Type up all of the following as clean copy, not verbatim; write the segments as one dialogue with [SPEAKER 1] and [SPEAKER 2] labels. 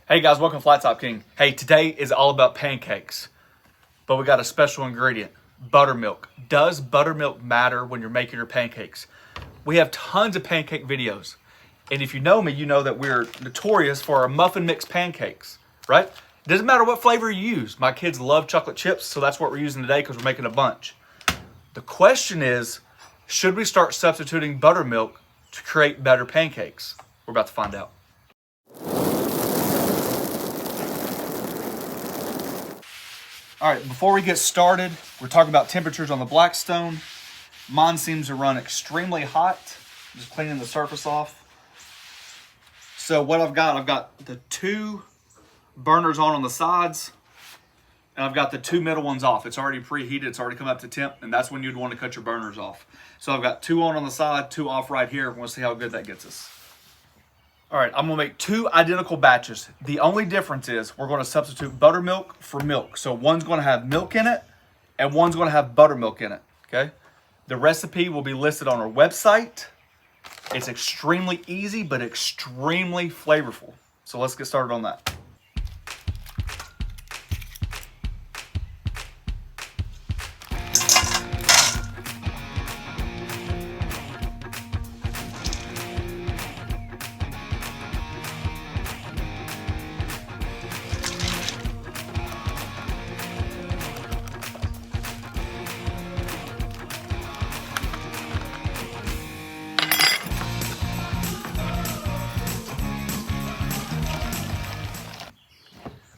[SPEAKER 1] Hey guys, welcome to Flat Top King. Hey, today is all about pancakes, but we got a special ingredient, buttermilk. Does buttermilk matter when you're making your pancakes? We have tons of pancake videos, and if you know me, you know that we're notorious for our muffin mix pancakes, right? It doesn't matter what flavor you use. My kids love chocolate chips, so that's what we're using today because we're making a bunch. The question is, should we start substituting buttermilk to create better pancakes? We're about to find out. All right, before we get started, we're talking about temperatures on the Blackstone. Mine seems to run extremely hot. Just cleaning the surface off. So what I've got the two burners on the sides, and I've got the two middle ones off. It's already preheated, it's already come up to temp, and that's when you'd want to cut your burners off. So I've got two on the side, two off right here. We'll see how good that gets us. All right, I'm gonna make two identical batches. The only difference is we're gonna substitute buttermilk for milk. So one's gonna have milk in it and one's gonna have buttermilk in it, okay? The recipe will be listed on our website. It's extremely easy, but extremely flavorful. So let's get started on that.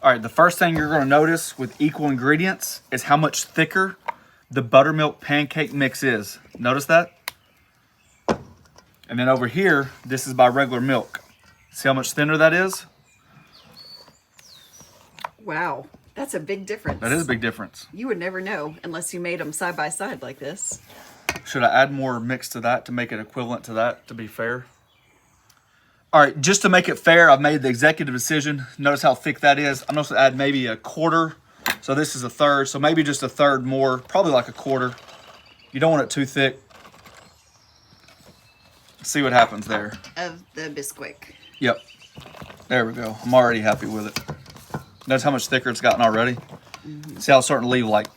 [SPEAKER 1] All right, the first thing you're gonna notice with equal ingredients is how much thicker the buttermilk pancake mix is. Notice that? And then over here, this is by regular milk. See how much thinner that is?
[SPEAKER 2] Wow, that's a big difference.
[SPEAKER 1] That is a big difference.
[SPEAKER 2] You would never know unless you made them side by side like this.
[SPEAKER 1] Should I add more mix to that to make it equivalent to that, to be fair? All right, just to make it fair, I've made the executive decision. Notice how thick that is. I'm just gonna add maybe a quarter. So this is a third, so maybe just a third more, probably like a quarter. You don't want it too thick. Let's see what happens there.
[SPEAKER 2] Of the Bisquick.
[SPEAKER 1] Yep, there we go. I'm already happy with it. Notice how much thicker it's gotten already? See how it's starting to leave like,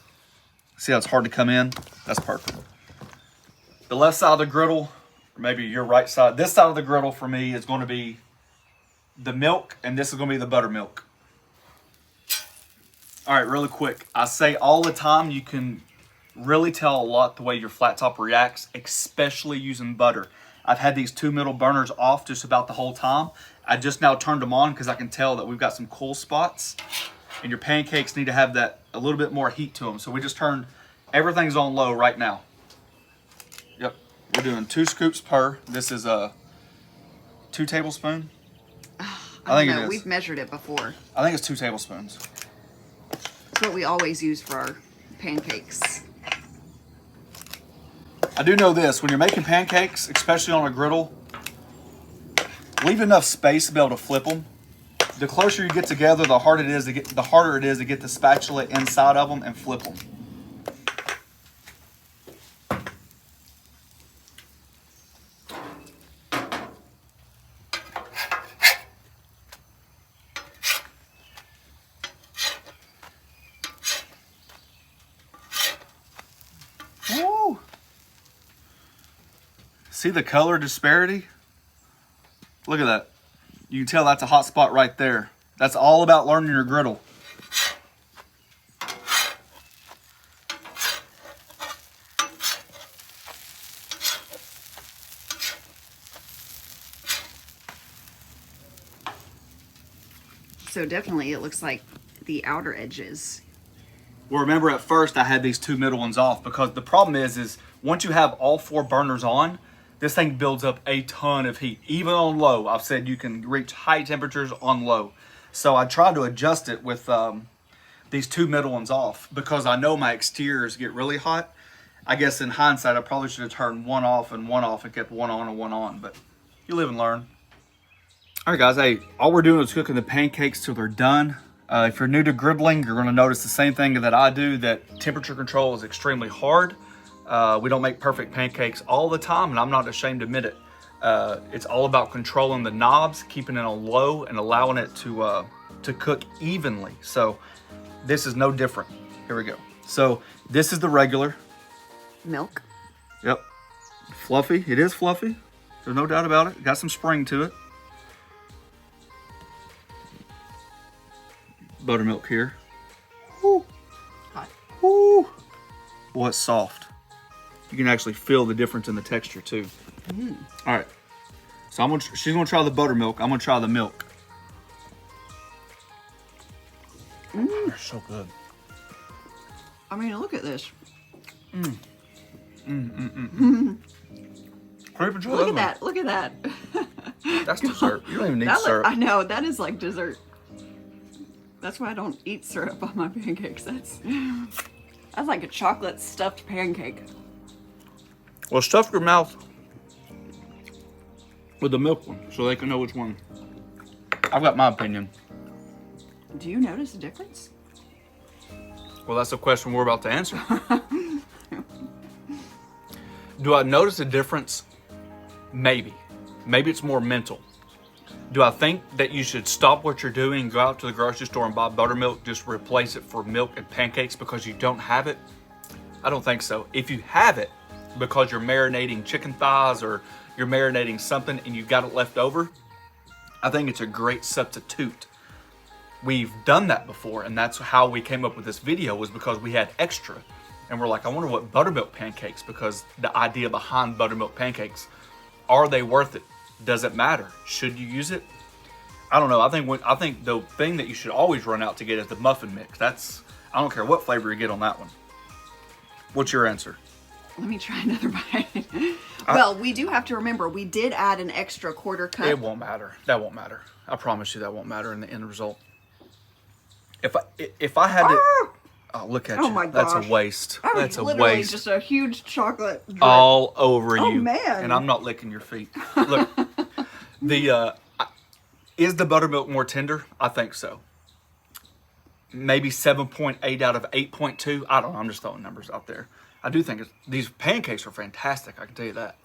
[SPEAKER 1] see how it's hard to come in? That's perfect. The left side of the griddle, or maybe your right side. This side of the griddle for me is going to be the milk, and this is going to be the buttermilk. All right, really quick. I say all the time you can really tell a lot the way your flat top reacts, especially using butter. I've had these two middle burners off just about the whole time. I just now turned them on because I can tell that we've got some cool spots, and your pancakes need to have that a little bit more heat to them. So we just turned, everything's on low right now. Yep. We're doing 2 scoops per. This is a 2 tablespoons.
[SPEAKER 2] I think it is. We've measured it before.
[SPEAKER 1] I think it's 2 tablespoons.
[SPEAKER 2] It's what we always use for our pancakes.
[SPEAKER 1] I do know this, when you're making pancakes, especially on a griddle, leave enough space to be able to flip them. The closer you get together, the harder it is to get the spatula inside of them and flip them. Woo! See the color disparity? Look at that. You can tell that's a hot spot right there. That's all about learning your griddle.
[SPEAKER 2] So definitely it looks like the outer edges.
[SPEAKER 1] Well, remember at first I had these two middle ones off because the problem is once you have all 4 burners on, this thing builds up a ton of heat. Even on low, I've said you can reach high temperatures on low. So I tried to adjust it with these 2 middle ones off because I know my exteriors get really hot. I guess in hindsight, I probably should have turned one off and kept one on and one on, but you live and learn. All right, guys, hey, all we're doing is cooking the pancakes till they're done. If you're new to griddling, you're gonna notice the same thing that I do, that temperature control is extremely hard. We don't make perfect pancakes all the time, and I'm not ashamed to admit it. It's all about controlling the knobs, keeping it on low, and allowing it to to cook evenly. So this is no different. Here we go. So this is the regular.
[SPEAKER 2] Milk.
[SPEAKER 1] Yep. Fluffy. It is fluffy. There's no doubt about it. Got some spring to it. Buttermilk here. Woo.
[SPEAKER 2] Hot.
[SPEAKER 1] Woo. Well, it's soft. You can actually feel the difference in the texture too. All right. So she's gonna try the buttermilk. I'm gonna try the milk. They're so good.
[SPEAKER 2] I mean, look at this. Look at that. Look at that.
[SPEAKER 1] That's dessert. You don't even need
[SPEAKER 2] That
[SPEAKER 1] syrup.
[SPEAKER 2] I know. That is like dessert. That's why I don't eat syrup on my pancakes. That's like a chocolate stuffed pancake.
[SPEAKER 1] Well, stuff your mouth with the milk one so they can know which one. I've got my opinion.
[SPEAKER 2] Do you notice a difference?
[SPEAKER 1] Well, that's the question we're about to answer. Do I notice a difference? Maybe. Maybe it's more mental. Do I think that you should stop what you're doing, go out to the grocery store and buy buttermilk, just replace it for milk and pancakes because you don't have it? I don't think so. If you have it because you're marinating chicken thighs or you're marinating something and you got it left over, I think it's a great substitute. We've done that before, and that's how we came up with this video, was because we had extra. And we're like, I wonder what buttermilk pancakes, because the idea behind buttermilk pancakes, are they worth it? Does it matter? Should you use it? I don't know. I think the thing that you should always run out to get is the muffin mix. I don't care what flavor you get on that one. What's your answer?
[SPEAKER 2] Let me try another bite. Well, we do have to remember, we did add an extra quarter cup.
[SPEAKER 1] It won't matter. That won't matter. I promise you that won't matter in the end result. If I had to... Oh, look at you.
[SPEAKER 2] Oh my
[SPEAKER 1] That's
[SPEAKER 2] gosh.
[SPEAKER 1] a waste.
[SPEAKER 2] That was
[SPEAKER 1] That's a
[SPEAKER 2] literally
[SPEAKER 1] waste.
[SPEAKER 2] just a huge chocolate drip.
[SPEAKER 1] All over you.
[SPEAKER 2] Oh, man.
[SPEAKER 1] And I'm not licking your feet. Look, is the buttermilk more tender? I think so. Maybe 7.8 out of 8.2. I don't know. I'm just throwing numbers out there. I do think these pancakes are fantastic. I can tell you that.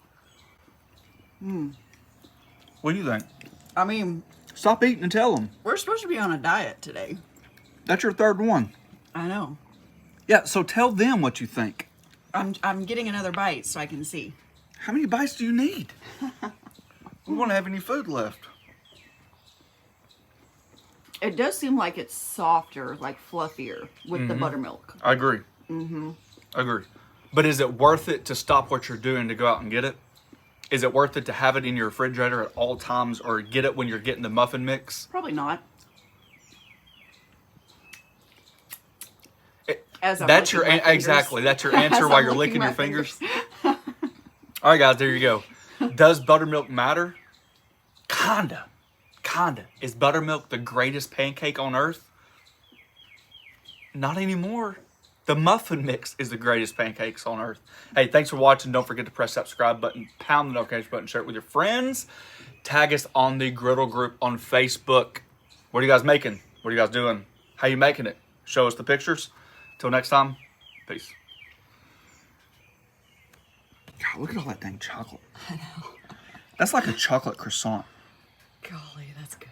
[SPEAKER 1] What do you think?
[SPEAKER 2] I mean,
[SPEAKER 1] Stop eating and tell them.
[SPEAKER 2] we're supposed to be on a diet today.
[SPEAKER 1] That's your third one.
[SPEAKER 2] I know.
[SPEAKER 1] Yeah, so tell them what you think.
[SPEAKER 2] I'm getting another bite so I can see.
[SPEAKER 1] How many bites do you need? We won't have any food left.
[SPEAKER 2] It does seem like it's softer, like fluffier with the buttermilk.
[SPEAKER 1] I agree. I agree. But is it worth it to stop what you're doing to go out and get it? Is it worth it to have it in your refrigerator at all times, or get it when you're getting the muffin mix?
[SPEAKER 2] Probably not.
[SPEAKER 1] That's your exactly. That's your answer while you're licking your fingers. All right, guys, there you go. Does buttermilk matter? Kinda. Is buttermilk the greatest pancake on earth? Not anymore. The muffin mix is the greatest pancakes on earth. Hey, thanks for watching. Don't forget to press that subscribe button, pound the notification button, share it with your friends. Tag us on the Griddle group on Facebook. What are you guys making? What are you guys doing? How you making it? Show us the pictures. Till next time, peace. God, look at all that dang chocolate.
[SPEAKER 2] I know.
[SPEAKER 1] That's like a chocolate croissant.
[SPEAKER 2] Golly, that's good.